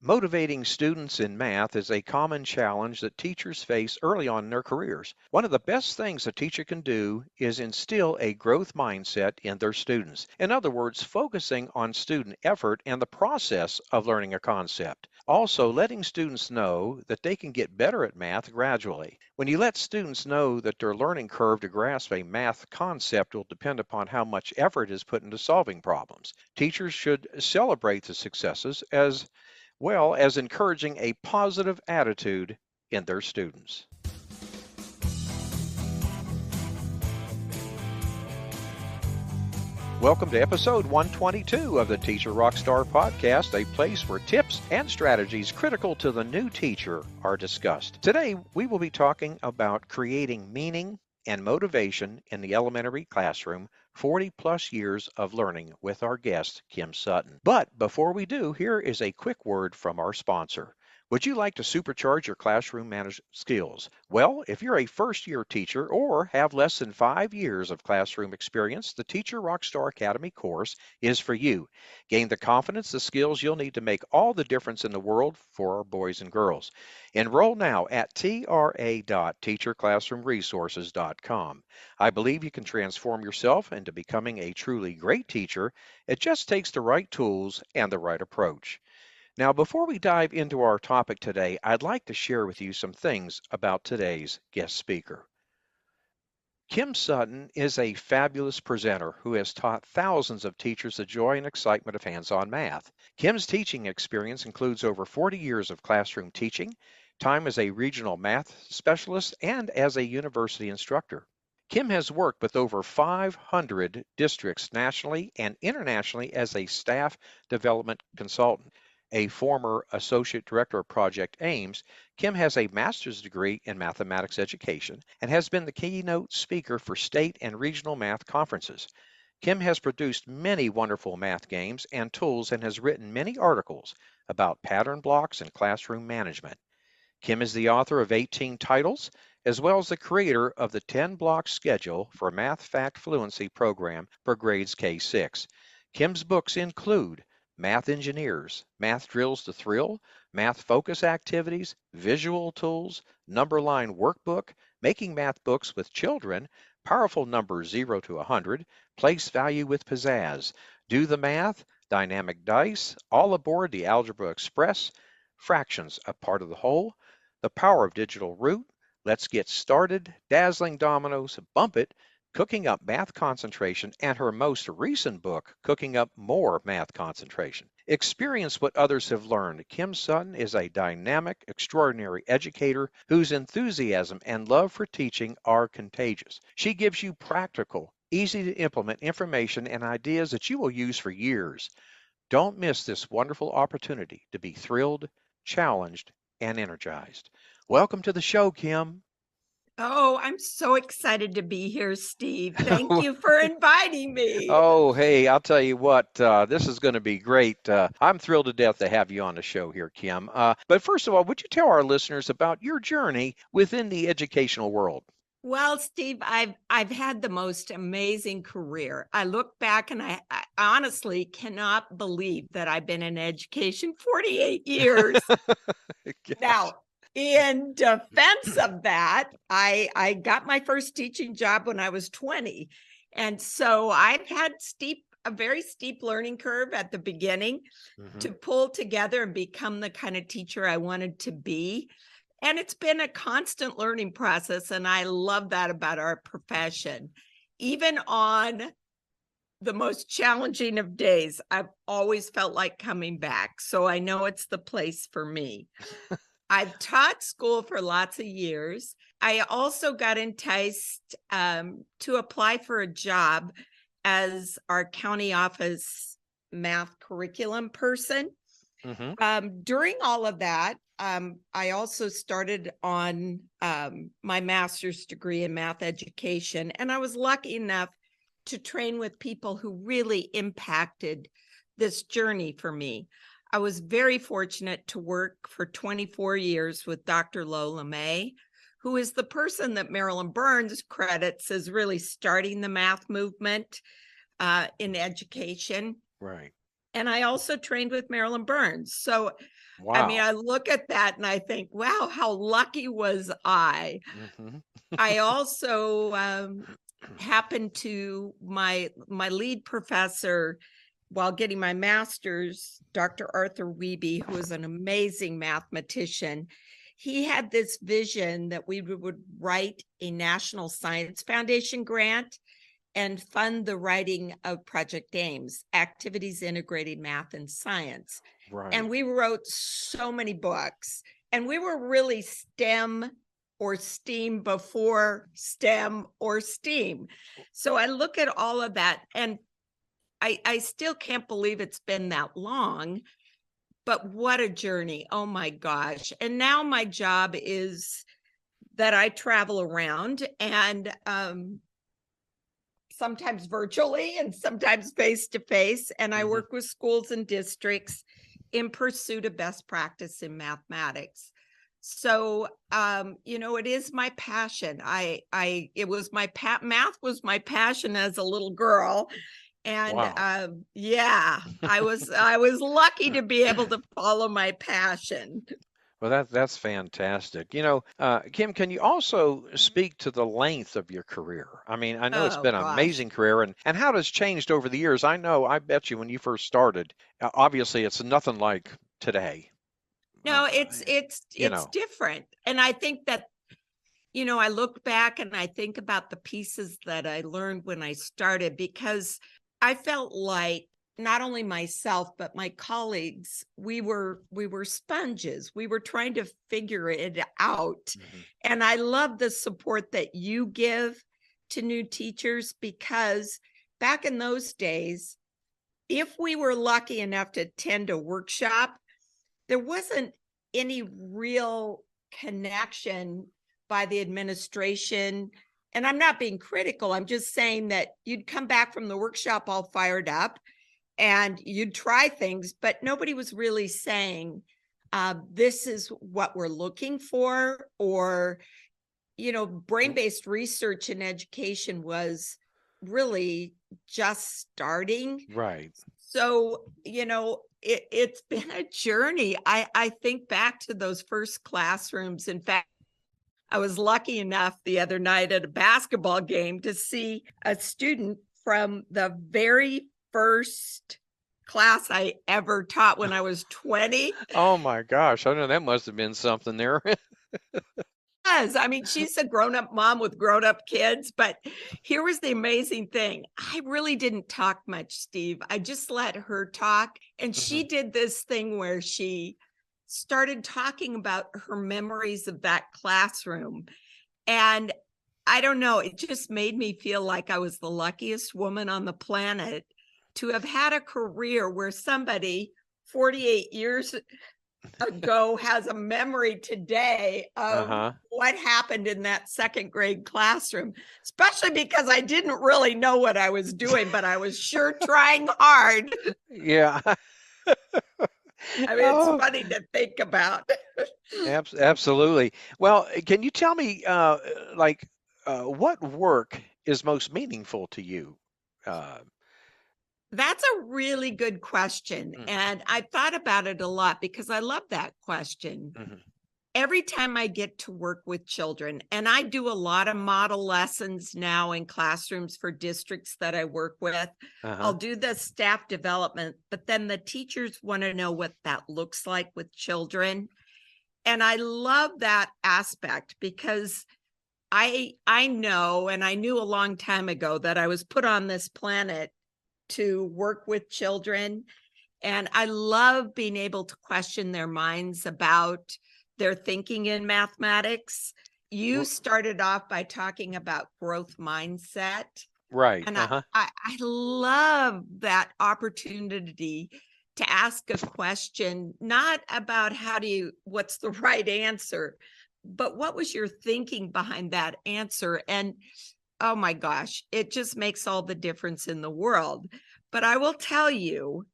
Motivating students in math is a common challenge that teachers face early on in their careers. One of the best things a teacher can do is instill a growth mindset in their students. In other words, focusing on student effort and the process of learning a concept. Also, letting students know that they can get better at math gradually. When you let students know that their learning curve to grasp a math concept will depend upon how much effort is put into solving problems, teachers should celebrate the successes as well as encouraging a positive attitude in their students. Welcome to episode 122 of the Teacher Rockstar podcast, a place where tips and strategies critical to the new teacher are discussed. Today, we will be talking about creating meaning and motivation in the elementary classroom, 40 plus years of learning with our guest, Kim Sutton. But before we do, here is a quick word from our sponsor. Would you like to supercharge your classroom management skills? Well, if you're a first-year teacher or have less than 5 years of classroom experience, the Teacher Rockstar Academy course is for you. Gain the confidence, the skills you'll need to make all the difference in the world for our boys and girls. Enroll now at tra.teacherclassroomresources.com. I believe you can transform yourself into becoming a truly great teacher. It just takes the right tools and the right approach. Now, before we dive into our topic today, I'd like to share with you some things about today's guest speaker. Kim Sutton is a fabulous presenter who has taught thousands of teachers the joy and excitement of hands-on math. Kim's teaching experience includes over 40 years of classroom teaching, time as a regional math specialist, and as a university instructor. Kim has worked with over 500 districts nationally and internationally as a staff development consultant. A former associate director of Project AIMS, Kim has a master's degree in mathematics education and has been the keynote speaker for state and regional math conferences. Kim has produced many wonderful math games and tools and has written many articles about pattern blocks and classroom management. Kim is the author of 18 titles, as well as the creator of the 10-block schedule for Math Fact Fluency program for grades K-6. Kim's books include Math Engineers, Math Drills to Thrill, Math Focus Activities, Visual Tools, Number Line Workbook, Making Math Books with Children, Powerful Numbers 0 to 100, Place Value with Pizzazz, Do the Math, Dynamic Dice, All Aboard the Algebra Express, Fractions, a Part of the Whole, The Power of Digital Root, Let's Get Started, Dazzling Dominoes, Bump It, Cooking Up Math Concentration, and her most recent book, Cooking Up More Math Concentration. Experience what others have learned. Kim Sutton is a dynamic, extraordinary educator whose enthusiasm and love for teaching are contagious. She gives you practical, easy to implement information and ideas that you will use for years. Don't miss this wonderful opportunity to be thrilled, challenged, and energized. Welcome to the show, Kim. Oh, I'm so excited to be here, Steve. Thank you for inviting me. Oh, hey, I'll tell you what, this is going to be great. I'm thrilled to death to have you on the show here, Kim. But first of all, would you tell our listeners about your journey within the educational world? Well, Steve, I've had the most amazing career. I look back and I honestly cannot believe that I've been in education 48 years. Now, in defense of that, I got my first teaching job when I was 20. And so I've had a very steep learning curve at the beginning to pull together and become the kind of teacher I wanted to be. And it's been a constant learning process. And I love that about our profession. Even on the most challenging of days, I've always felt like coming back. So I know it's the place for me. I've taught school for lots of years. I also got enticed to apply for a job as our county office math curriculum person. During all of that, I also started on my master's degree in math education, and I was lucky enough to train with people who really impacted this journey for me. I was very fortunate to work for 24 years with Dr. Lola May, who is the person that Marilyn Burns credits as really starting the math movement in education. Right. And I also trained with Marilyn Burns. So, I mean, Wow. I look at that and I think, wow, how lucky was I? Hmm. I also happened to my lead professor while getting my master's, Dr. Arthur Wiebe, who is an amazing mathematician. He had this vision that we would write a National Science Foundation grant and fund the writing of Project AIMS, Activities Integrating Math and Science. And Right. we wrote so many books, and we were really STEM or STEAM before STEM or STEAM. So I look at all of that, and I still can't believe it's been that long, but what a journey. Oh my gosh. And now my job is that I travel around and sometimes virtually and sometimes face to face. And I Hmm. work with schools and districts in pursuit of best practice in mathematics. So, it is my passion. It was math was my passion as a little girl. And Wow. yeah, I was lucky to be able to follow my passion. Well, that's fantastic. Kim, can you also speak to the length of your career? I mean, I know it's Oh been an gosh. amazing career, and how it has changed over the years. I bet you when you first started, obviously it's nothing like today. Uh, No, it's you know, different. And I think that, I look back and I think about the pieces that I learned when I started, because I felt like not only myself but my colleagues, we were sponges. We were trying to figure it out. Mhm. And I love the support that you give to new teachers, because back in those days, if we were lucky enough to attend a workshop, there wasn't any real connection by the administration. And I'm not being critical. I'm just saying that you'd come back from the workshop all fired up and you'd try things, but nobody was really saying, this is what we're looking for. Or, brain-based research in education was really just starting. Right. So, it's been a journey. I think back to those first classrooms. In fact, I was lucky enough the other night at a basketball game to see a student from the very first class I ever taught when I was 20. Oh my gosh, I know that must have been something there. I mean, she's a grown-up mom with grown-up kids, but here was the amazing thing. I really didn't talk much, Steve. I just let her talk, and she Mhm. did this thing where she started talking about her memories of that classroom. And I don't know, it just made me feel like I was the luckiest woman on the planet to have had a career where somebody 48 years ago has a memory today of Uh-huh. what happened in that second grade classroom, especially because I didn't really know what I was doing, but I was sure trying hard. Yeah. I mean, it's Oh, funny to think about. absolutely. Well, can you tell me, what work is most meaningful to you? Uh, That's a really good question. mhm, And I thought about it a lot because I love that question. mhm. Every time I get to work with children, and I do a lot of model lessons now in classrooms for districts that I work with, I'll Uh-huh. do the staff development, but then the teachers want to know what that looks like with children. And I love that aspect because I know, and I knew a long time ago, that I was put on this planet to work with children. And I love being able to question their minds about their thinking in mathematics. You R- started off by talking about growth mindset. Right. And Uh-huh. I love that opportunity to ask a question, not about what's the right answer, but what was your thinking behind that answer? And oh my gosh, it just makes all the difference in the world. But I will tell you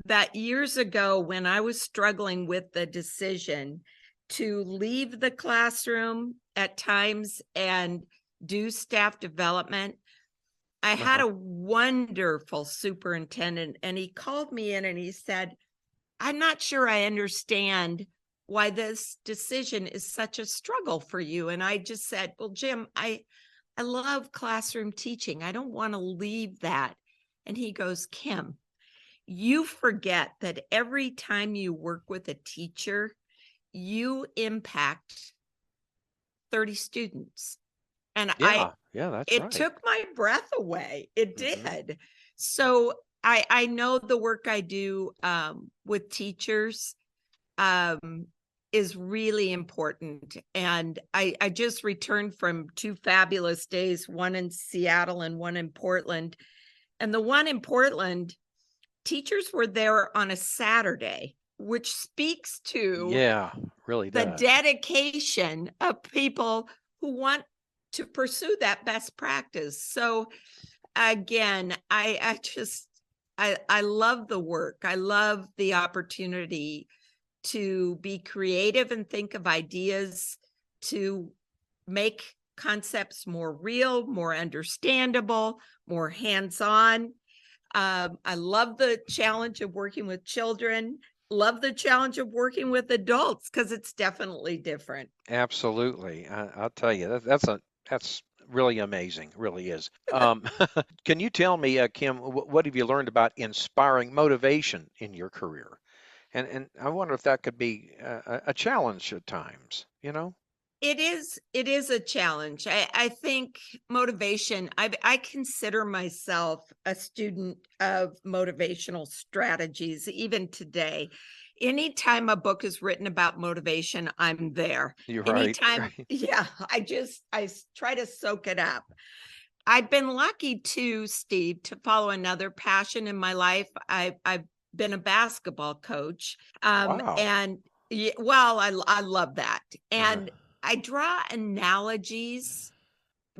that years ago, when I was struggling with the decision to leave the classroom at times and do staff development, I had a wonderful superintendent, and he called me in and he said, I'm not sure I understand why this decision is such a struggle for you. And I just said, well, Jim, I love classroom teaching. I don't want to leave that. And he goes, Kim, you forget that every time you work with a teacher, you impact 30 students. And Yeah, yeah, that's it right. took my breath away. It Mhm. did. So I know the work I do with teachers is really important. And I just returned from 2 fabulous days, one in Seattle and one in Portland. And the one in Portland, teachers were there on a Saturday, which speaks to Yeah, really the does. dedication of people who want to pursue that best practice. So again, I love the work. I love the opportunity to be creative and think of ideas to make concepts more real, more understandable, more hands-on. I love the challenge of working with children, love the challenge of working with adults because it's definitely different. Absolutely. I'll tell you, that's really amazing, really is. Can you tell me, Kim, what have you learned about inspiring motivation in your career? And I wonder if that could be a challenge at times, you know? It is a challenge. I think motivation, I consider myself a student of motivational strategies even today. Anytime a book is written about motivation, I'm there. You're right, Anytime, right. yeah, try to soak it up. I've been lucky too, Steve, to follow another passion in my life. I've been a basketball coach. Wow. And well, I love that. Uh-huh. And I draw analogies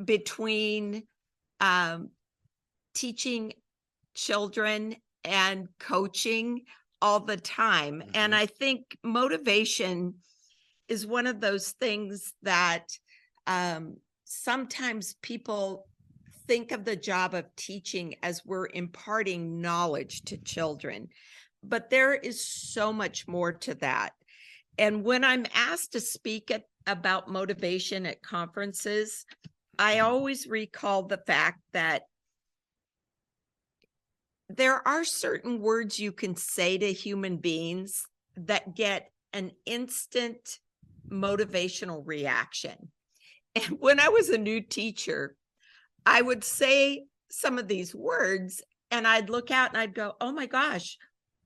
between um, teaching children and coaching all the time. And Hmm. I think motivation is one of those things that sometimes people think of the job of teaching as we're imparting knowledge to children. But there is so much more to that. And when I'm asked to speak about motivation at conferences, I always recall the fact that there are certain words you can say to human beings that get an instant motivational reaction. And when I was a new teacher, I would say some of these words and I'd look out and I'd go, oh my gosh,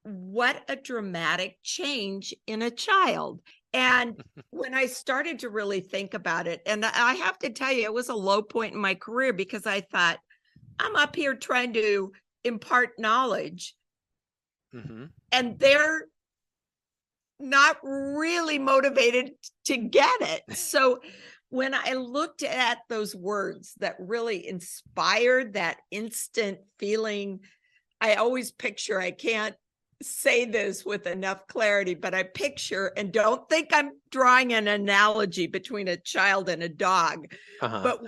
what a dramatic change in a child. And when I started to really think about it, and I have to tell you, it was a low point in my career because I thought, I'm up here trying to impart knowledge, Hmm. and they're not really motivated to get it. So when I looked at those words that really inspired that instant feeling, I always picture, I can't say this with enough clarity, but I picture, and don't think I'm drawing an analogy between a child and a dog, Uh-huh. but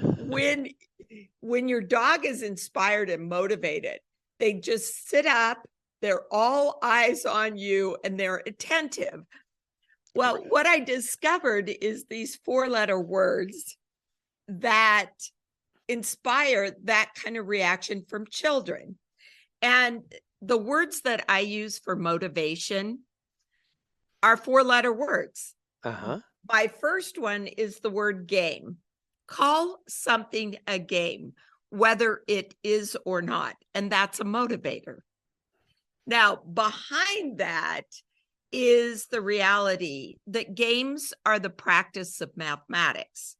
when your dog is inspired and motivated, they just sit up, they're all eyes on you, and they're attentive. Well, Right. what I discovered is these 4-letter words that inspire that kind of reaction from children. And the words that I use for motivation are 4-letter words. Uh-huh. My first one is the word game. Call something a game, whether it is or not. And that's a motivator. Now, behind that is the reality that games are the practice of mathematics.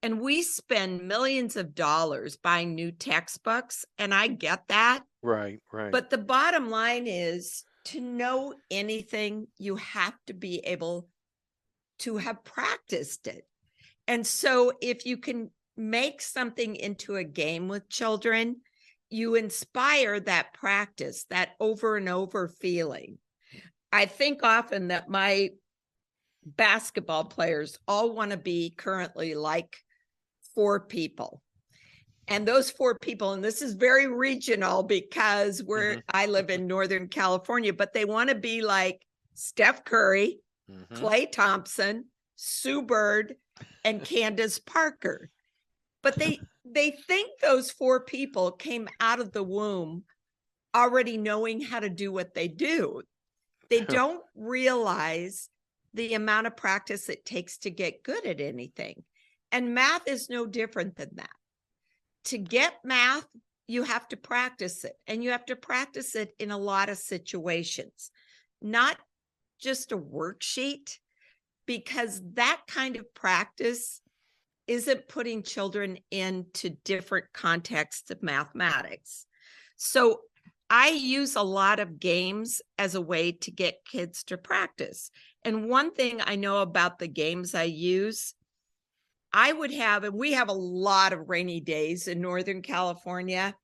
And we spend millions of dollars buying new textbooks, and I get that. Right, right. But the bottom line is to know anything, you have to be able to have practiced it. And so if you can make something into a game with children, you inspire that practice, that over and over feeling. I think often that my basketball players all want to be currently like 4 people. And those 4 people, and this is very regional because I live in Northern California, but they want to be like Steph Curry, Klay Thompson, Sue Bird, and Candace Parker. But they think those 4 people came out of the womb already knowing how to do what they do. They don't realize the amount of practice it takes to get good at anything. And math is no different than that. To get math, you have to practice it, and you have to practice it in a lot of situations, not just a worksheet, because that kind of practice isn't putting children into different contexts of mathematics. So I use a lot of games as a way to get kids to practice. And one thing I know about the games I use, I would have, and we have a lot of rainy days in Northern California,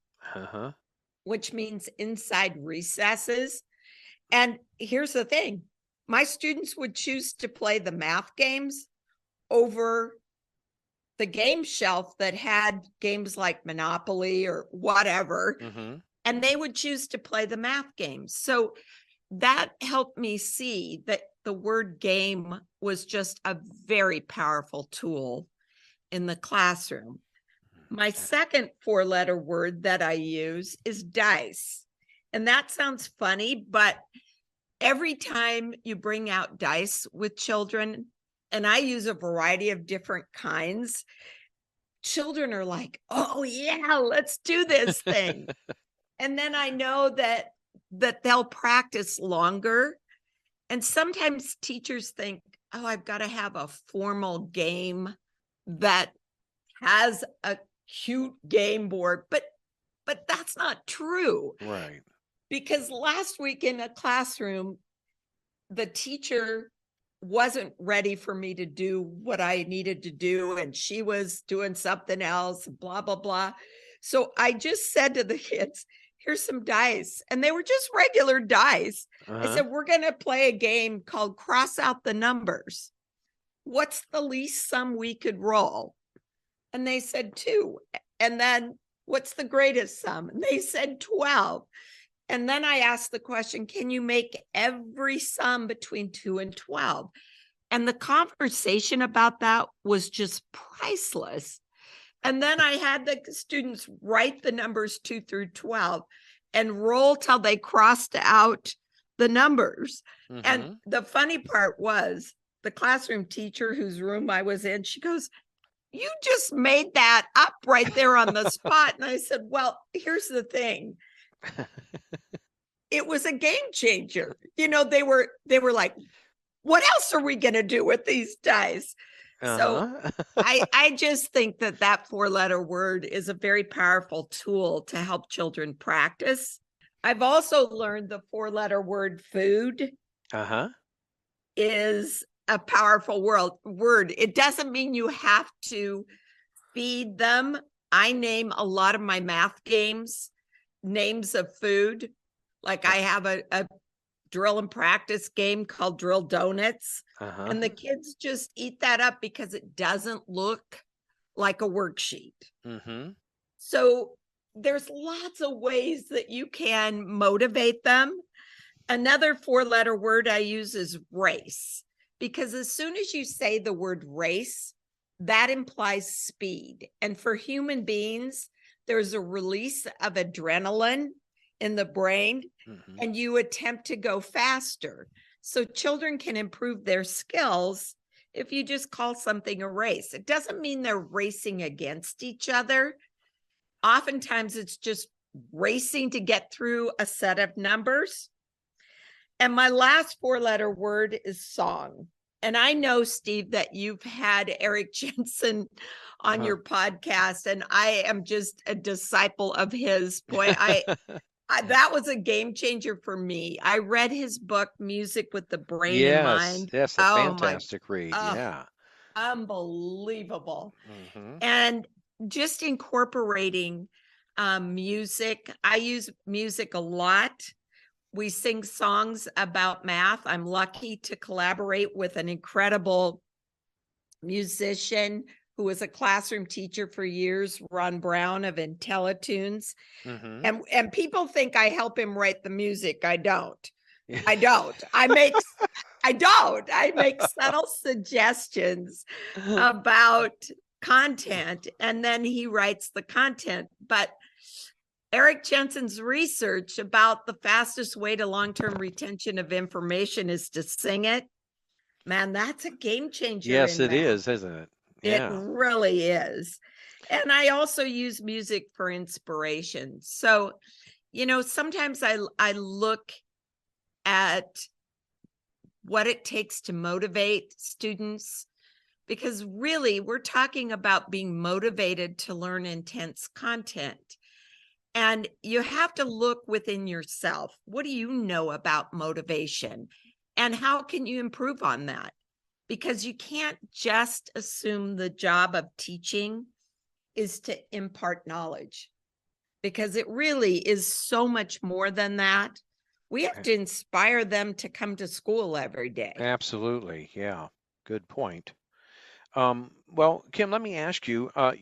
which means inside recesses. And here's the thing, my students would choose to play the math games over the game shelf that had games like Monopoly or whatever, and they would choose to play the math games. So that helped me see that the word game was just a very powerful tool in the classroom. My second 4-letter word that I use is dice. And that sounds funny, but every time you bring out dice with children, and I use a variety of different kinds, children are like, oh yeah, let's do this thing. And then I know that they'll practice longer. And sometimes teachers think, oh, I've got to have a formal game that has a cute game board, but that's not true. Right. Because last week in a classroom, the teacher wasn't ready for me to do what I needed to do, and she was doing something else, blah, blah, blah. So I just said to the kids, here's some dice. And they were just regular dice. I said, we're going to play a game called Cross Out the Numbers. What's the least sum we could roll? And they said 2. And then what's the greatest sum? And they said 12. And then I asked the question, can you make every sum between 2 and 12? And the conversation about that was just priceless. And then I had the students write the numbers 2 through 12 and roll till they crossed out the numbers. And the funny part was the classroom teacher whose room I was in, she goes, you just made that up right there on the spot. And I said, well, here's the thing. It was a game changer. You know, they were like, what else are we going to do with these dice? So I just think that 4-letter word is a very powerful tool to help children practice. I've also learned the 4-letter word food is a powerful word. It doesn't mean you have to feed them. I name a lot of my math games names of food. Like I have a drill and practice game called Drill Donuts. And the kids just eat that up because it doesn't look like a worksheet. So there's lots of ways that you can motivate them. Another 4-letter word I use is race, because as soon as you say the word race, that implies speed. And for human beings, there's a release of adrenaline in the brain, and you attempt to go faster. So children can improve their skills if you just call something a race. It doesn't mean they're racing against each other. Oftentimes it's just racing to get through a set of numbers. And my last 4-letter word is song. And I know, Steve, that you've had Eric Jensen on your podcast, and I am just a disciple of his. Boy, that was a game changer for me. I read his book, Music with the Brain in Mind. Yes, a fantastic read. Unbelievable. And just incorporating music. I use music a lot. We sing songs about math. I'm lucky to collaborate with an incredible musician, who was a classroom teacher for years, Ron Brown of Intellisunes. Mm-hmm. And people think I help him write the music. I don't. I don't. I make subtle suggestions about content, and then he writes the content. But Eric Jensen's research about the fastest way to long-term retention of information is to sing it. Man, that's a game changer Yes, in it math. is, isn't it? It Yeah. really is. And I also use music for inspiration. So, sometimes I look at what it takes to motivate students, because really we're talking about being motivated to learn intense content. And you have to look within yourself. What do you know about motivation? And how can you improve on that? Because you can't just assume the job of teaching is to impart knowledge, because it really is so much more than that. We have to inspire them to come to school every day. Absolutely. Yeah. Good point. Well, Kim, let me ask you, uh,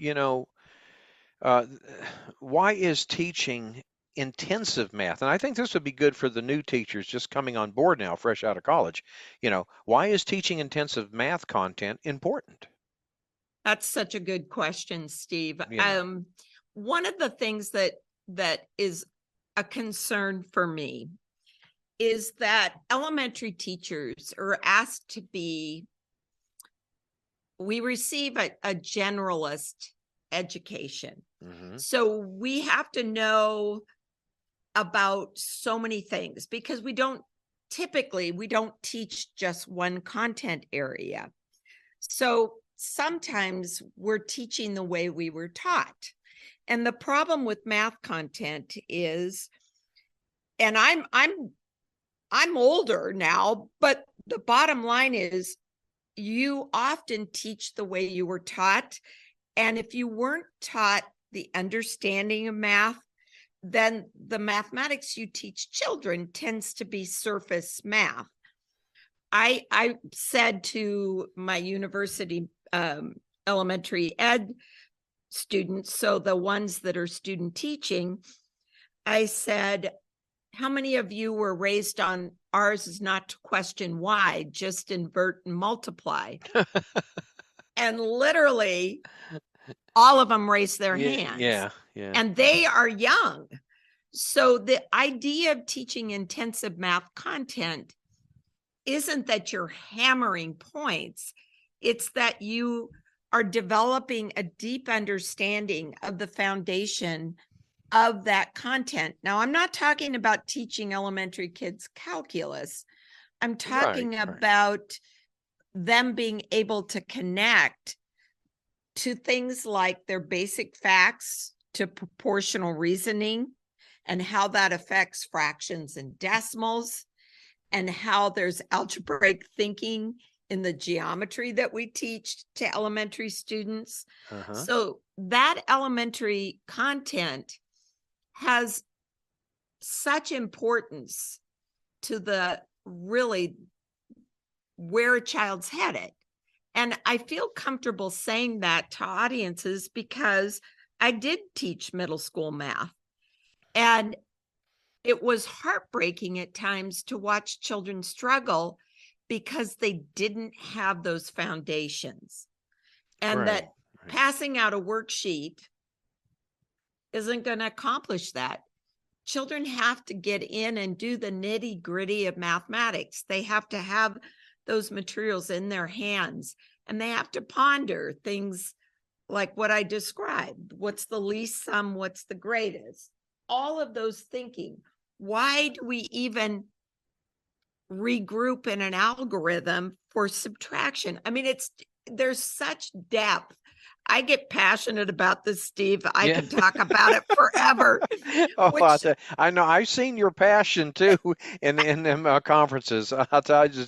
why is teaching intensive math? And I think this would be good for the new teachers just coming on board now, fresh out of college. Why is teaching intensive math content important? That's such a good question, Steve. Yeah. One of the things that is a concern for me is that elementary teachers are asked to be, we receive a generalist education. Mm-hmm. So we have to know about so many things, because we don't teach just one content area. So sometimes we're teaching the way we were taught. And the problem with math content is, and I'm older now, but the bottom line is you often teach the way you were taught. And if you weren't taught the understanding of math, then the mathematics you teach children tends to be surface math. I said to my university elementary ed students, so the ones that are student teaching, I said, how many of you were raised on ours is not to question why, just invert and multiply? And literally all of them raised their hands. Yeah. Yeah. And they are young. So the idea of teaching intensive math content isn't that you're hammering points. It's that you are developing a deep understanding of the foundation of that content. Now, I'm not talking about teaching elementary kids calculus. I'm talking about them being able to connect to things like their basic facts, to proportional reasoning, and how that affects fractions and decimals, and how there's algebraic thinking in the geometry that we teach to elementary students. Uh-huh. So that elementary content has such importance to the really where a child's headed. And I feel comfortable saying that to audiences because I did teach middle school math. And it was heartbreaking at times to watch children struggle because they didn't have those foundations. And that passing out a worksheet isn't going to accomplish that. Children have to get in and do the nitty-gritty of mathematics. They have to have those materials in their hands, and they have to ponder things like what I described. What's the least sum? What's the greatest? All of those thinking. Why do we even regroup in an algorithm for subtraction? I mean, there's such depth. I get passionate about this, Steve. I could talk about it forever. I know. I've seen your passion too in them conferences. I'll tell you,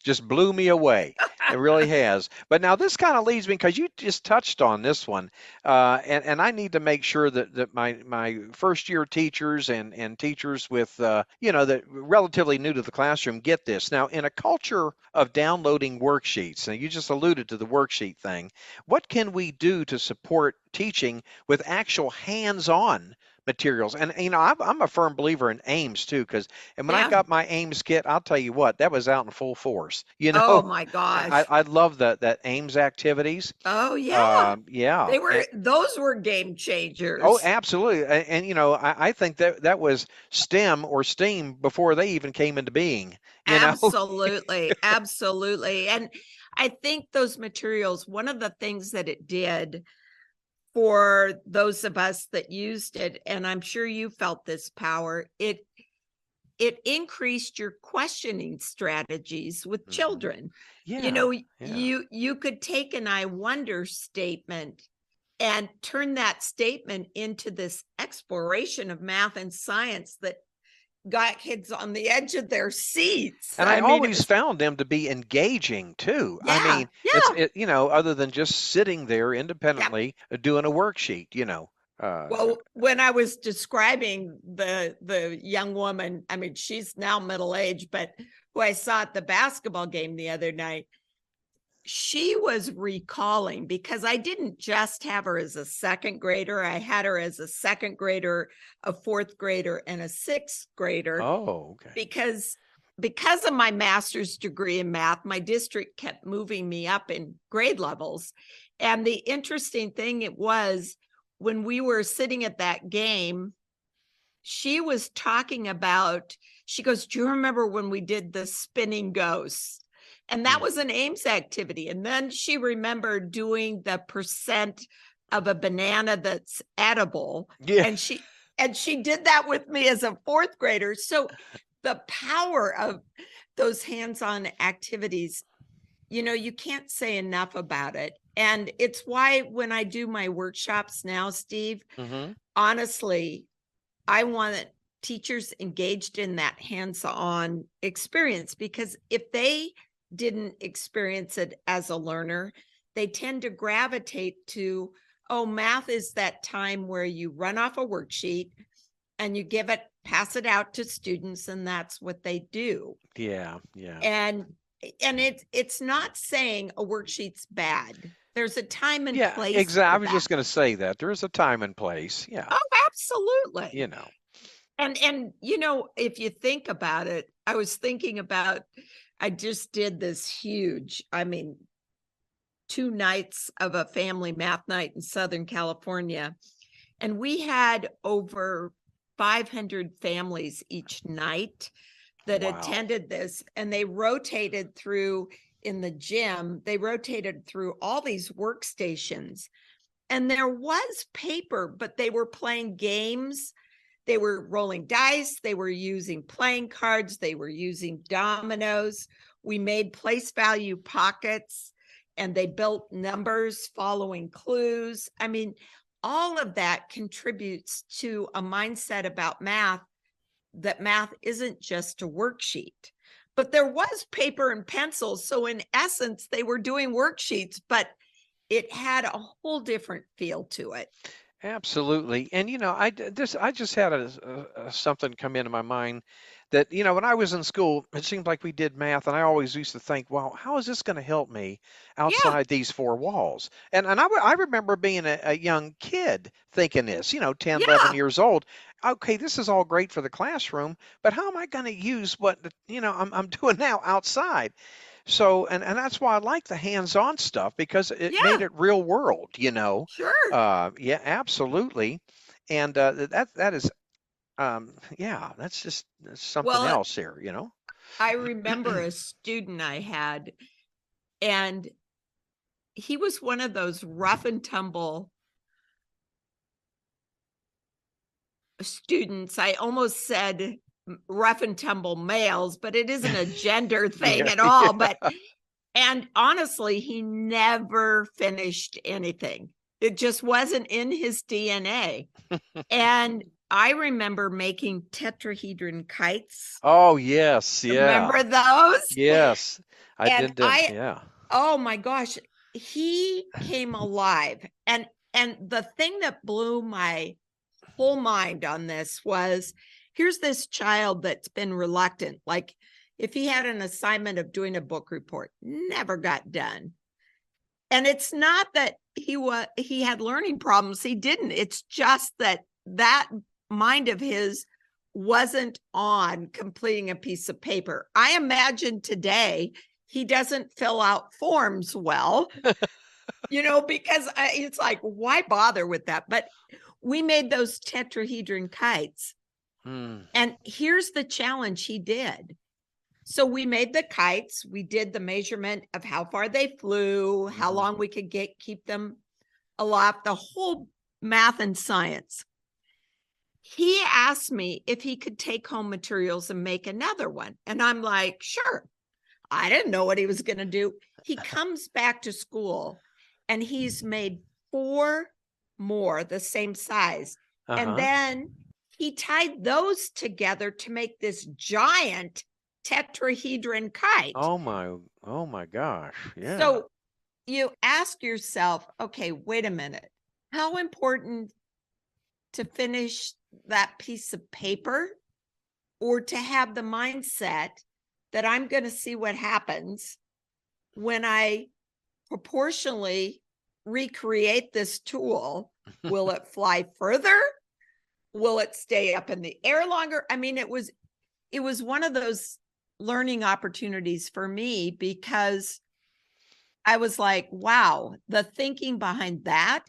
just blew me away. It really has. But now this kind of leads me because you just touched on this one, and I need to make sure that my first year teachers and teachers with that relatively new to the classroom get this. Now, in a culture of downloading worksheets, and you just alluded to the worksheet thing, what can we do to support teaching with actual hands-on materials? And I'm a firm believer in Ames too, because and when I Yeah. got my Ames kit, I'll tell you what, that was out in full force. Oh my I, gosh. I love that Ames activities. Oh yeah. Yeah. Those were game Oh, changers. absolutely. I think that was STEM or STEAM before they even came into being, you know? Absolutely. Absolutely. And I think those materials, one of the things that it did for those of us that used it, and I'm sure you felt this power, it increased your questioning strategies with hmm children. Yeah. Yeah. You could take an I wonder statement and turn that statement into this exploration of math and science that got kids on the edge of their seats. And I I mean, it always was, found them to be engaging too. I yeah, mean, yeah, other than just sitting there yeah. independently doing a worksheet. Well, when I was describing the young woman, I mean, she's now middle aged, but who I saw at the basketball game the other night, she was recalling, because I didn't just have her as a second grader, I had her as a second grader, a fourth grader, and a sixth grader, Oh, okay. because of my master's degree in math, my district kept moving me up in grade levels. And the interesting thing it was, when we were sitting at that game, she was talking about, she goes, "Do you remember when we did the spinning ghosts?" And that Mm. was an Ames activity. And then she remembered doing the percent of a banana that's edible. Yeah. And she did that with me as a fourth grader. So the power of those hands-on activities, you can't say enough about it. And it's why when I do my workshops now, Steve, hmm honestly, I want teachers engaged in that hands-on experience, because if they didn't experience it as a learner, they tend to gravitate to, oh, math is that time where you run off a worksheet and you pass it out to students, and that's what they do. Yeah. Yeah. And it's not saying a worksheet's bad. There's a time and Yeah. place Exactly. I for was that. just going to say that there is a time and place. Yeah. Oh, You absolutely. know. And if you think about it, I was thinking about, I just did this huge, I mean, 2 nights of a family math night in Southern California. And we had over 500 families each night that Wow. attended this, and they rotated through in the gym, they rotated through all these workstations. And there was paper, but they were playing games. They were rolling dice. They were using playing cards. They were using dominoes. We made place value pockets, and they built numbers following clues. I mean, all of that contributes to a mindset about math, that math isn't just a worksheet. But there was paper and pencils. So in essence, they were doing worksheets, but it had a whole different feel to it. Absolutely. And I just had something come into my mind that when I was in school, it seemed like we did math, and I always used to think, well, how is this going to help me Yeah, outside these four walls? And I remember being a young kid thinking this, 10, 11 yeah, years old. Okay, this is all great for the classroom, but how am I going to use what I'm doing now outside? So, and that's why I like the hands-on stuff, because it made yeah, it real world. sure. Yeah, absolutely. And that is, yeah, that's something Well, else here. I remember a student I had, and he was one of those rough and tumble students. I almost said rough and tumble males, but it isn't a gender thing Yeah, at all. yeah. And honestly, he never finished anything. It just wasn't in his DNA. And I remember making tetrahedron kites. Oh, yes, yeah, Remember those? yes. I And did them. Yeah. Oh my gosh, he came alive. And the thing that blew my whole mind on this was, here's this child that's been reluctant. Like, if he had an assignment of doing a book report, never got done. And it's not that he had learning problems. He didn't. It's just that mind of his wasn't on completing a piece of paper. I imagine today he doesn't fill out forms well, because it's like, why bother with that? But we made those tetrahedron kites. And here's the challenge he did. So we made the kites. We did the measurement of how far they flew, how long we could keep them aloft, the whole math and science. He asked me if he could take home materials and make another one. And I'm like, sure. I didn't know what he was going to do. He comes back to school and he's made 4 more the same size. And then he tied those together to make this giant tetrahedron kite. Oh my gosh. Yeah. So you ask yourself, okay, wait a minute. How important to finish that piece of paper, or to have the mindset that I'm going to see what happens when I proportionally recreate this tool? Will it fly further? Will it stay up in the air longer? I mean, it was one of those learning opportunities for me, because I was like, wow, the thinking behind that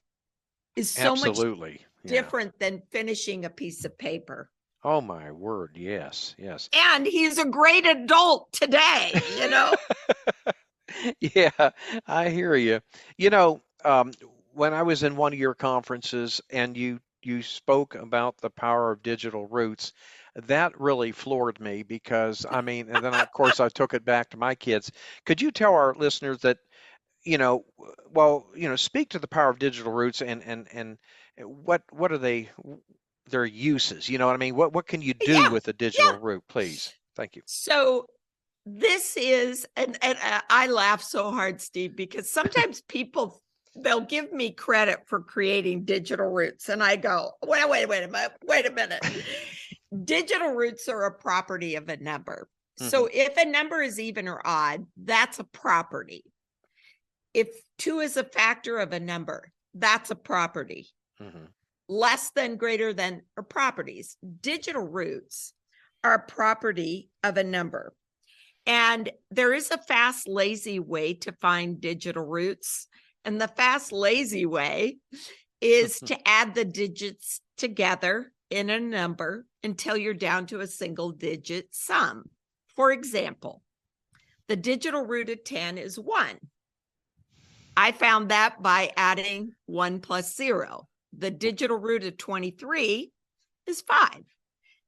is so Absolutely. much different than finishing a piece of paper. Oh my word. Yes. Yes. And he's a great adult today, Yeah, I hear you. When I was in one of your conferences and you spoke about the power of digital roots, that really floored me because and then of course I took it back to my kids. Could you tell our listeners that, speak to the power of digital roots and what are their uses? You know what I mean? What can you do with a digital root, please? Thank you. So this is, and I laugh so hard, Steve, because sometimes people, they'll give me credit for creating digital roots. And I go, wait a minute. Digital roots are a property of a number. So if a number is even or odd, that's a property. If 2 is a factor of a number, that's a property. Less than, greater than are properties. Digital roots are a property of a number. And there is a fast, lazy way to find digital roots. And the fast, lazy way is to add the digits together in a number until you're down to a single digit sum. For example, the digital root of 10 is 1. I found that by adding 1 plus 0. The digital root of 23 is 5.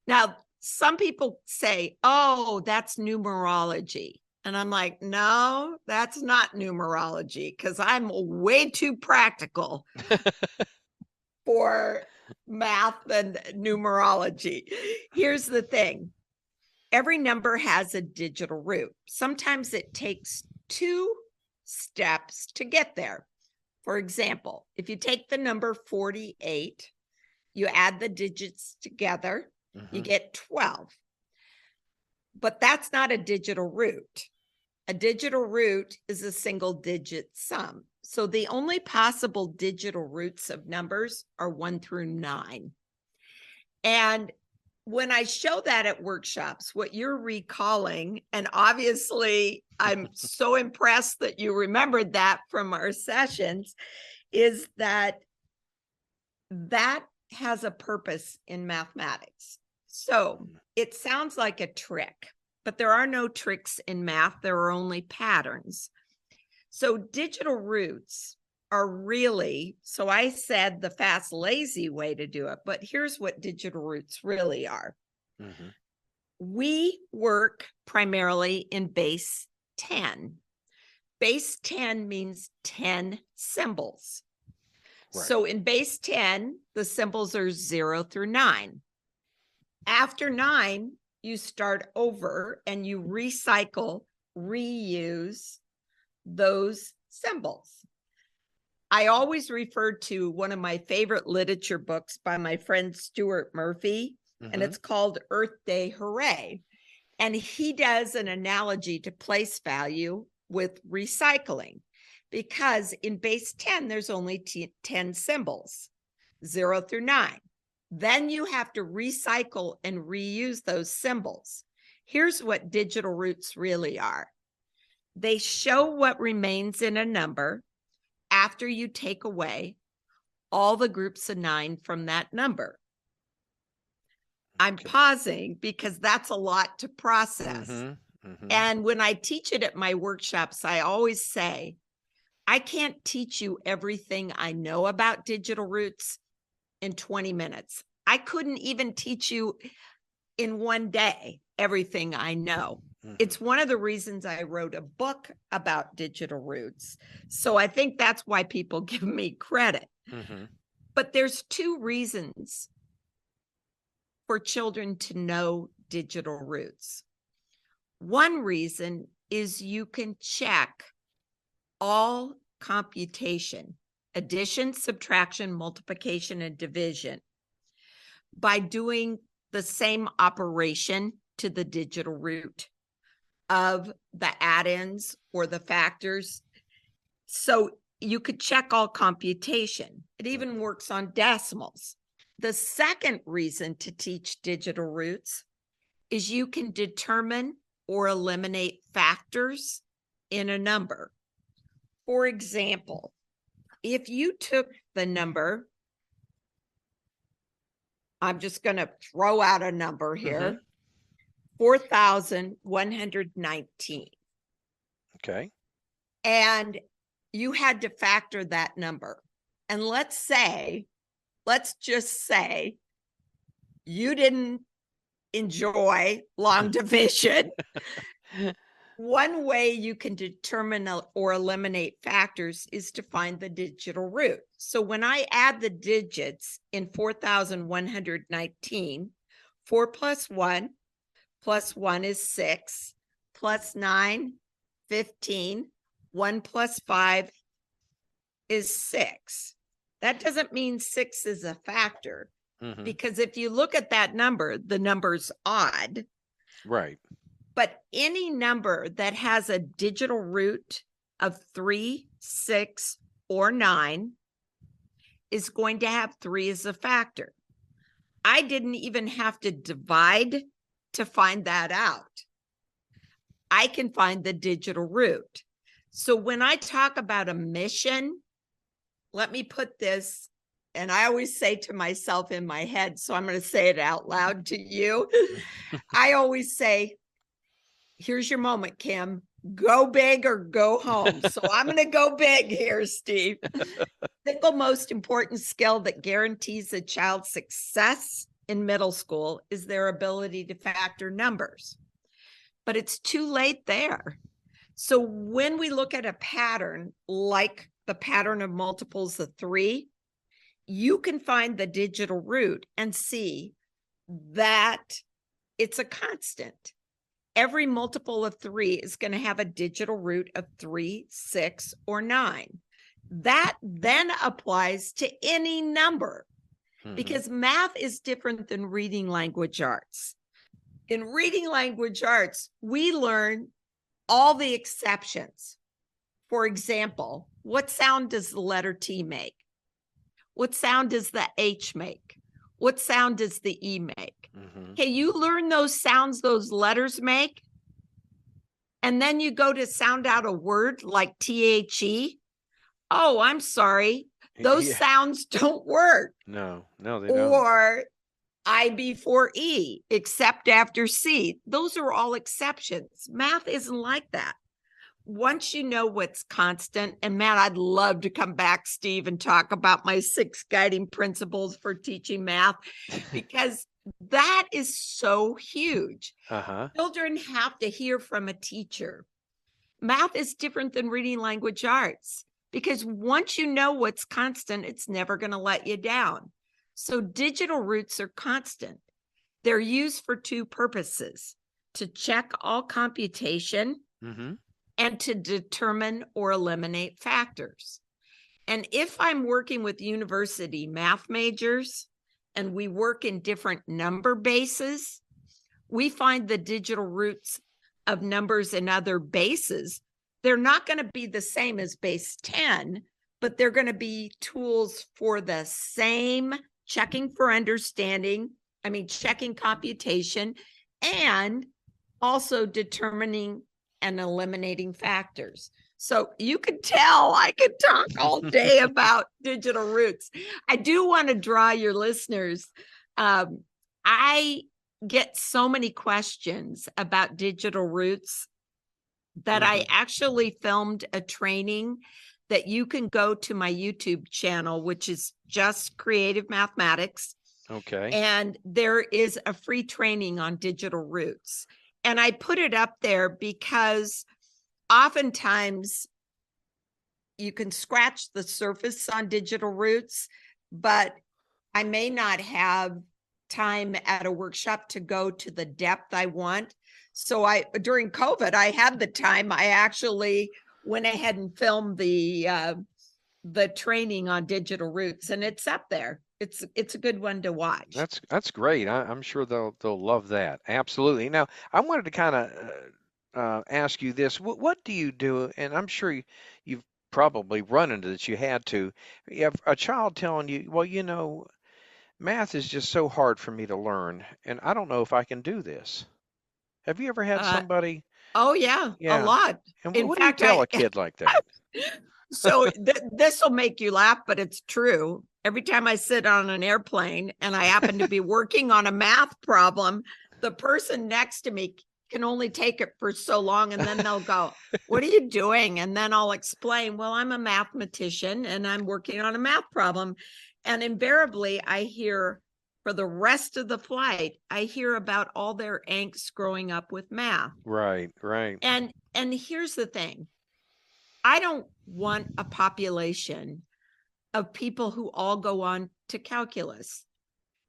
Now, some people say, oh, that's numerology. And I'm like, no, that's not numerology, because I'm way too practical for math and numerology. Here's the thing. Every number has a digital root. Sometimes it takes 2 steps to get there. For example, if you take the number 48, you add the digits together, you get 12. But that's not a digital root. A digital root is a single digit sum. So the only possible digital roots of numbers are 1 through 9. And when I show that at workshops, what you're recalling, and obviously I'm so impressed that you remembered that from our sessions, is that has a purpose in mathematics. So it sounds like a trick, but there are no tricks in math. There are only patterns. So digital roots are really, so I said the fast, lazy way to do it, but here's what digital roots really are. We work primarily in base 10. Base 10 means 10 symbols. Right. So in base 10, the symbols are 0 through 9. After 9, you start over and you recycle, reuse those symbols. I always refer to one of my favorite literature books by my friend Stuart Murphy, and it's called Earth Day Hooray. And he does an analogy to place value with recycling, because in base 10, there's only 10 symbols, 0 through 9. Then you have to recycle and reuse those symbols. Here's what digital roots really are. They show what remains in a number after you take away all the groups of 9 from that number. I'm pausing because that's a lot to process. And when I teach it at my workshops, I always say, I can't teach you everything I know about digital roots in 20 minutes. I couldn't even teach you in one day everything I know. It's one of the reasons I wrote a book about digital roots. So I think that's why people give me credit. But there's 2 reasons for children to know digital roots. One reason is you can check all computation, addition, subtraction, multiplication, and division by doing the same operation to the digital root of the add-ins or the factors. So you could check all computation. It even works on decimals. The second reason to teach digital roots is you can determine or eliminate factors in a number. For example, if you took the number, I'm just going to throw out a number here, 4,119. Okay. And you had to factor that number. And let's just say you didn't enjoy long division. One way you can determine or eliminate factors is to find the digital root. So when I add the digits in 4,119, 4 plus 1 is 6, plus 9, 15, 1 plus 5 is 6. That doesn't mean 6 is a factor, because if you look at that number, the number's odd. Right. But any number that has a digital root of 3, 6, or 9 is going to have 3 as a factor. I didn't even have to divide to find that out. I can find the digital root. So when I talk about a mission, let me put this, and I always say to myself in my head, so I'm going to say it out loud to you. I always say, here's your moment, Kim. Go big or go home. So I'm going to go big here, Steve. Single most important skill that guarantees a child's success in middle school is their ability to factor numbers. But it's too late there. So when we look at a pattern like the pattern of multiples of 3, you can find the digital root and see that it's a constant. Every multiple of 3 is going to have a digital root of 3, 6, or 9. That then applies to any number, because math is different than reading language arts. In reading language arts, we learn all the exceptions. For example, what sound does the letter T make? What sound does the H make? What sound does the E make? Okay, you learn those sounds those letters make, and then you go to sound out a word like THE. Oh, I'm sorry. Those sounds don't work. No, they don't. Or I before E, except after C. Those are all exceptions. Math isn't like that. Once you know what's constant, and Matt, I'd love to come back, Steve, and talk about my 6 guiding principles for teaching math, because that is so huge. Children have to hear from a teacher. Math is different than reading language arts, because once you know what's constant, it's never going to let you down. So digital roots are constant. They're used for 2 purposes: to check all computation and to determine or eliminate factors. And if I'm working with university math majors and we work in different number bases, we find the digital roots of numbers in other bases. They're not going to be the same as base 10, but they're going to be tools for the same checking for understanding, checking computation, and also determining and eliminating factors. So you can tell I could talk all day about digital roots. I do want to draw your listeners. I get so many questions about digital roots that I actually filmed a training that you can go to my YouTube channel, which is just Creative Mathematics. Okay. And there is a free training on digital roots. And I put it up there because oftentimes you can scratch the surface on digital roots, but I may not have time at a workshop to go to the depth I want. So during COVID, I had the time. I actually went ahead and filmed the training on digital roots, and it's up there. It's a good one to watch. That's great. I'm sure they'll love that. Absolutely. Now, I wanted to kind of ask you this. What do you do? And I'm sure you've probably run into this. You had to. You have a child telling you, well, math is just so hard for me to learn, and I don't know if I can do this. Have you ever had somebody? Oh yeah, a Yeah. lot. And In what do you fact, tell a kid like that? so this will make you laugh, but it's true. Every time I sit on an airplane and I happen to be working on a math problem, the person next to me can only take it for so long, and then they'll go, "What are you doing?" And then I'll explain, "Well, I'm a mathematician and I'm working on a math problem." And invariably I hear, for the rest of the flight, I hear about all their angst growing up with math. Right, right. And here's the thing. I don't want a population of people who all go on to calculus.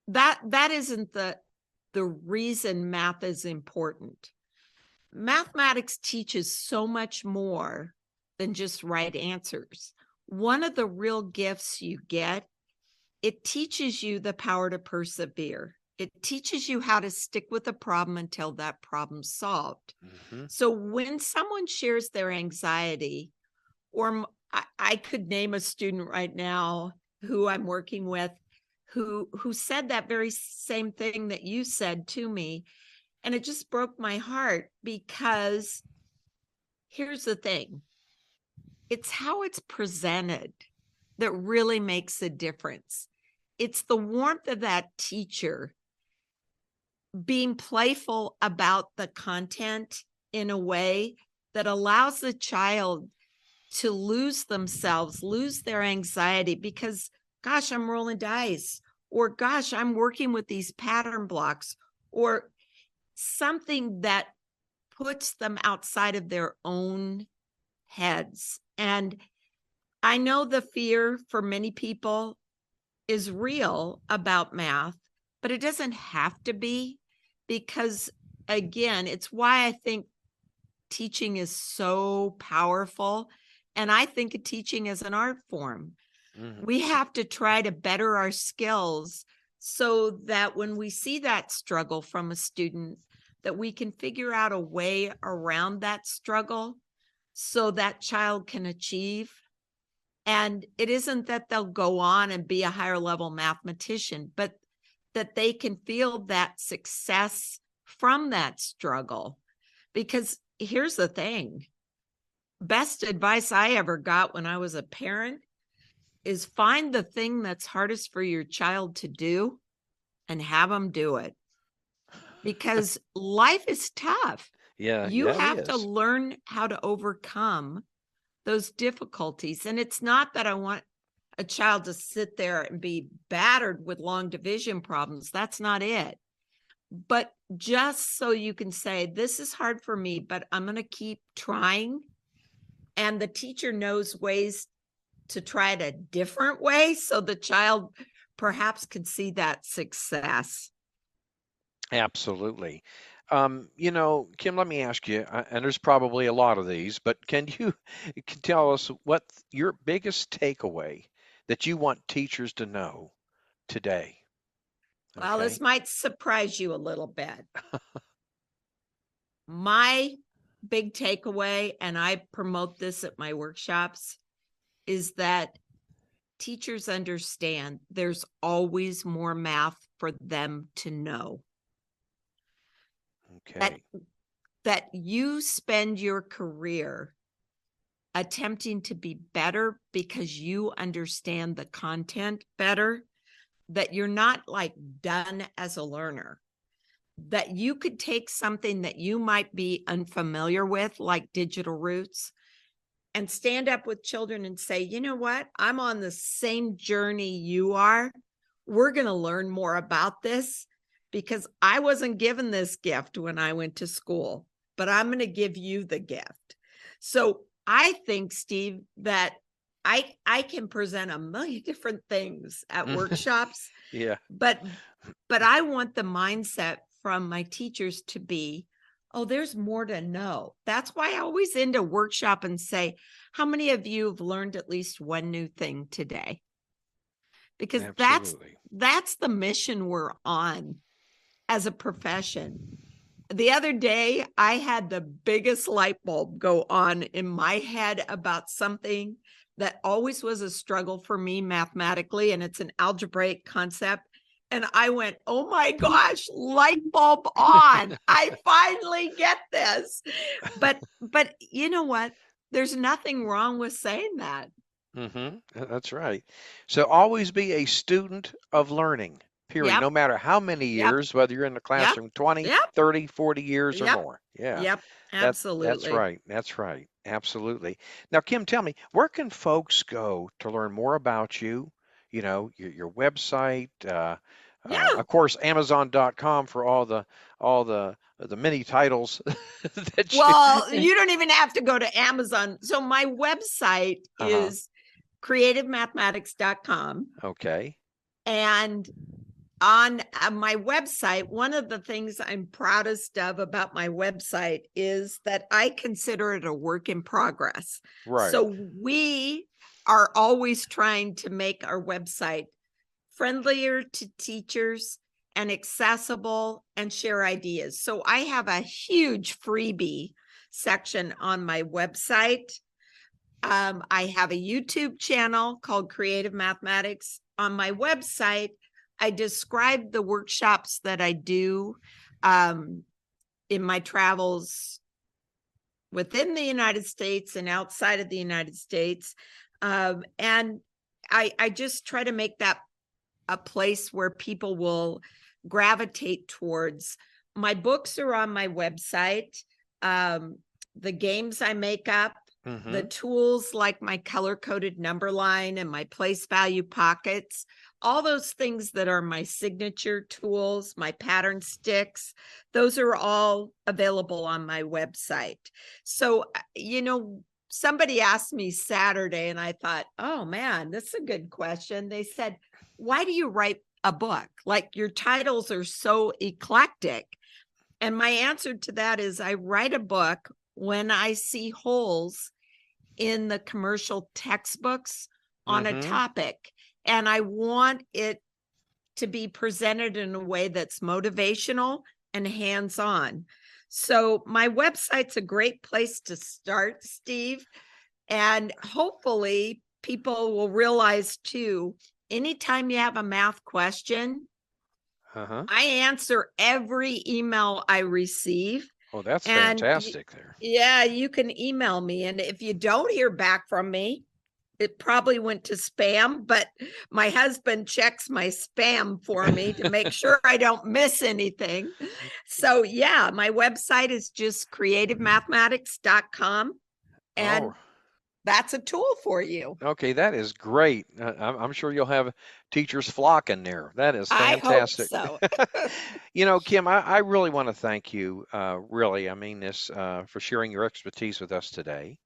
That isn't the reason math is important. Mathematics teaches so much more than just right answers. One of the real gifts you get, it teaches you the power to persevere. It teaches you how to stick with a problem until that problem's solved. So when someone shares their anxiety, or I could name a student right now who I'm working with who said that very same thing that you said to me. And it just broke my heart, because here's the thing. It's how it's presented that really makes a difference. It's the warmth of that teacher being playful about the content in a way that allows the child to lose themselves, lose their anxiety, because, gosh, I'm rolling dice, or gosh, I'm working with these pattern blocks, or something that puts them outside of their own heads. And I know the fear for many people is real about math, but it doesn't have to be, because again, it's why I think teaching is so powerful. And I think of teaching as an art form. We have to try to better our skills so that when we see that struggle from a student, that we can figure out a way around that struggle so that child can achieve. And it isn't that they'll go on and be a higher level mathematician, but that they can feel that success from that struggle. Because here's the thing. Best advice I ever got when I was a parent is find the thing that's hardest for your child to do and have them do it. Because life is tough. Yeah, You it have to is. learn how to overcome those difficulties. And it's not that I want a child to sit there and be battered with long division problems. That's not it. But just so you can say, this is hard for me, but I'm going to keep trying. And the teacher knows ways to try it a different way so the child perhaps can see that success. Absolutely. Kim, let me ask you, and there's probably a lot of these, but can you can tell us what your biggest takeaway that you want teachers to know today? Well, this Okay. might surprise you a little bit. My big takeaway, and I promote this at my workshops, is that teachers understand there's always more math for them to know. That Okay. that you spend your career attempting to be better because you understand the content better, that you're not like done as a learner, that you could take something that you might be unfamiliar with, like digital roots, and stand up with children and say, you know what? I'm on the same journey you are. We're going to learn more about this because I wasn't given this gift when I went to school, but I'm going to give you the gift. So I think, Steve, that I can present a million different things at workshops, Yeah. but I want the mindset from my teachers to be, oh, there's more to know. That's why I always end a workshop and say, how many of you have learned at least one new thing today? Because Absolutely. that's the mission we're on as a profession. The other day, I had the biggest light bulb go on in my head about something that always was a struggle for me mathematically, and it's an algebraic concept. And I went, oh my gosh, light bulb on. I finally get this. But you know what? There's nothing wrong with saying that. That's right. So always be a student of learning, period. Yep, No matter how many yep, years, whether you're in the yep, classroom 20, yep, 30, 40 years or yep, more. Yeah. yep, That's absolutely. right. That's right. Absolutely. Now, Kim, tell me, where can folks go to learn more about you? Your website, Yeah. of course, Amazon.com for all the many titles that Well, you. you don't even have to go to Amazon. So my website Uh-huh. is creativemathematics.com. Okay. And on my website, one of the things I'm proudest of about my website is that I consider it a work in progress. Right. So we are always trying to make our website friendlier to teachers and accessible and share ideas. So I have a huge freebie section on my website. I have a YouTube channel called Creative Mathematics. On my website, I describe the workshops that I do in my travels within the United States and outside of the United States. And I just try to make that a place where people will gravitate towards. My books are on my website. The games I make up, the Mm-hmm. tools like my color-coded number line and my place value pockets, all those things that are my signature tools, my pattern sticks, those are all available on my website. So, somebody asked me Saturday and I thought, oh man, this is a good question. They said, why do you write a book? Like your titles are so eclectic. And my answer to that is I write a book when I see holes in the commercial textbooks on a Mm-hmm. topic. And I want it to be presented in a way that's motivational and hands-on. So my website's a great place to start, Steve. And hopefully people will realize too, anytime you have a math question, Uh-huh. I answer every email I receive. Oh, that's And fantastic there. yeah, you can email me. And if you don't hear back from me, it probably went to spam, but my husband checks my spam for me to make sure I don't miss anything. So yeah, my website is just creativemathematics.com. Oh, And that's a tool for you. okay, that is great. I'm sure you'll have teachers flocking there. That is I hope fantastic. so. Kim, I really want to thank you, really, I mean this, for sharing your expertise with us today.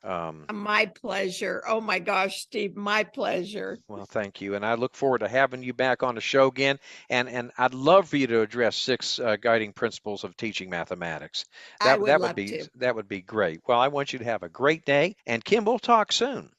My pleasure. Oh my gosh, Steve, my pleasure. Well, thank you. And I look forward to having you back on the show again. And I'd love for you to address six guiding principles of teaching mathematics. I would That would love be to. that would be great. Well, I want you to have a great day. And Kim, we'll talk soon.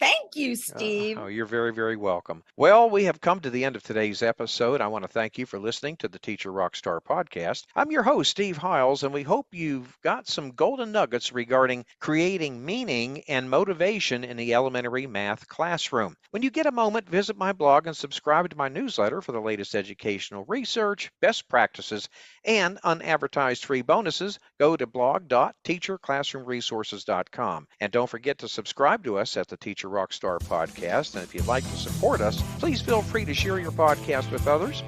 Thank you, Steve. Oh, you're very, very welcome. Well, we have come to the end of today's episode. I want to thank you for listening to the Teacher Rockstar podcast. I'm your host, Steve Hiles, and we hope you've got some golden nuggets regarding creating meaning and motivation in the elementary math classroom. When you get a moment, visit my blog and subscribe to my newsletter for the latest educational research, best practices, and unadvertised free bonuses. Go to blog.teacherclassroomresources.com. And don't forget to subscribe to us at the Teacher Rockstar podcast. And if you'd like to support us, please feel free to share your podcast with others.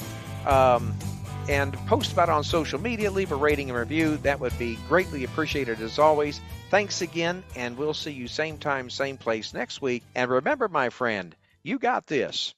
And post about it on social media, leave a rating and review. That would be greatly appreciated as always. Thanks again, and we'll see you same time, same place next week. And remember, my friend, you got this.